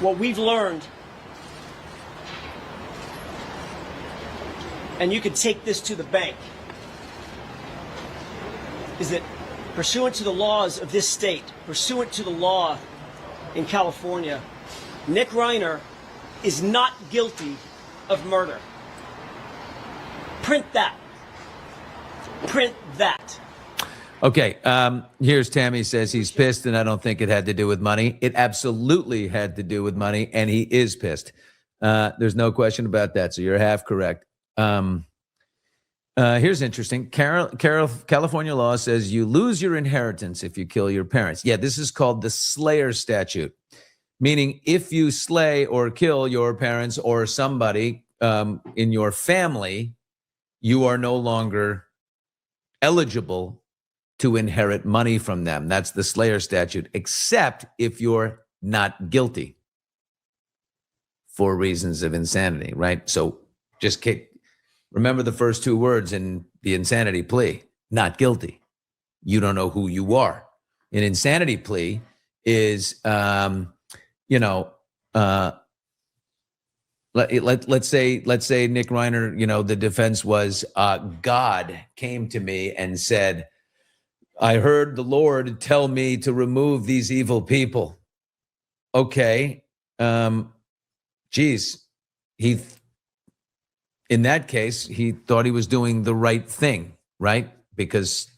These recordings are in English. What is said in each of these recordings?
what we've learned, and you could take this to the bank, is that pursuant to the laws of this state, pursuant to the law in California, Nick Reiner is not guilty of murder. Print that. Print that. Okay, here's Tammy says he's pissed, and I don't think it had to do with money. It absolutely had to do with money, and he is pissed. There's no question about that, so you're half correct. Here's interesting. California law says you lose your inheritance if you kill your parents. Yeah, this is called the slayer statute, meaning if you slay or kill your parents or somebody in your family, you are no longer eligible to inherit money from them. That's the slayer statute, except if you're not guilty for reasons of insanity, right? So just remember the first two words in the insanity plea: not guilty. You don't know who you are. An insanity plea is, let's say Nick Reiner, the defense was, God came to me and said, I heard the Lord tell me to remove these evil people. Okay. Geez, in that case, he thought he was doing the right thing, right? Because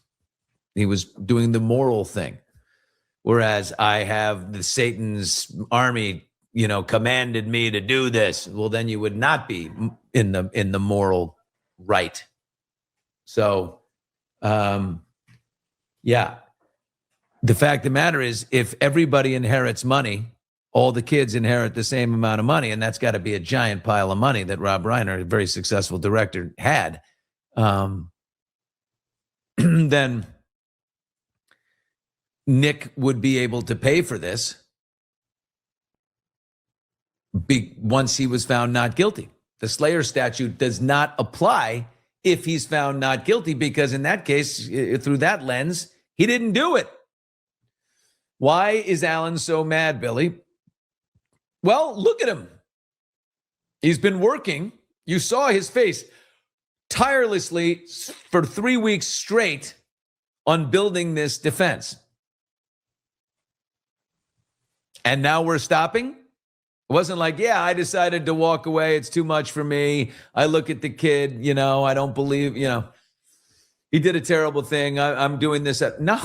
he was doing the moral thing. Whereas I have the Satan's army, commanded me to do this. Well, then you would not be in the moral right. So, yeah. The fact of the matter is, if everybody inherits money, all the kids inherit the same amount of money, and that's got to be a giant pile of money that Rob Reiner, a very successful director, had, then Nick would be able to pay for this once he was found not guilty. The slayer statute does not apply if he's found not guilty, because in that case, through that lens, he didn't do it. Why is Alan so mad, Billy? Well, look at him. He's been working. You saw his face tirelessly for 3 weeks straight on building this defense. And now we're stopping? It wasn't like, I decided to walk away. It's too much for me. I look at the kid, I don't believe, he did a terrible thing. I'm doing this. No.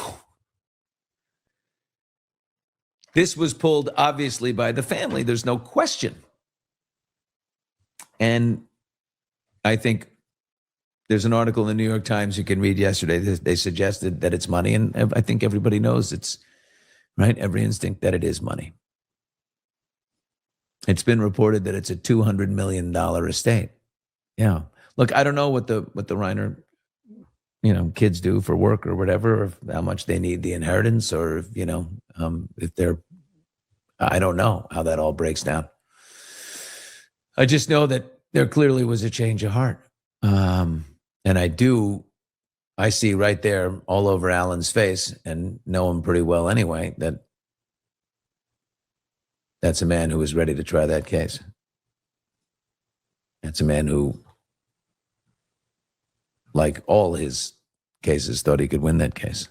This was pulled, obviously, by the family. There's no question. And I think there's an article in the New York Times you can read yesterday. They suggested that it's money, and I think everybody knows it's, right, every instinct that it is money. It's been reported that it's a $200 million estate. Yeah. Look, I don't know what the Reiner, kids do for work or whatever, or how much they need the inheritance, or, if they're, I don't know how that all breaks down. I just know that there clearly was a change of heart. And I see right there all over Alan's face, and know him pretty well anyway, that's a man who is ready to try that case. That's a man who, like all his cases, thought he could win that case.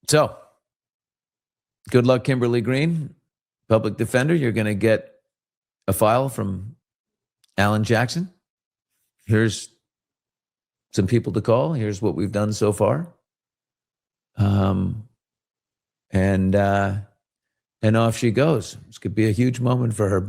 So, good luck, Kimberly Green, public defender. You're going to get a file from Alan Jackson. Here's some people to call. Here's what we've done so far. And off she goes. This could be a huge moment for her.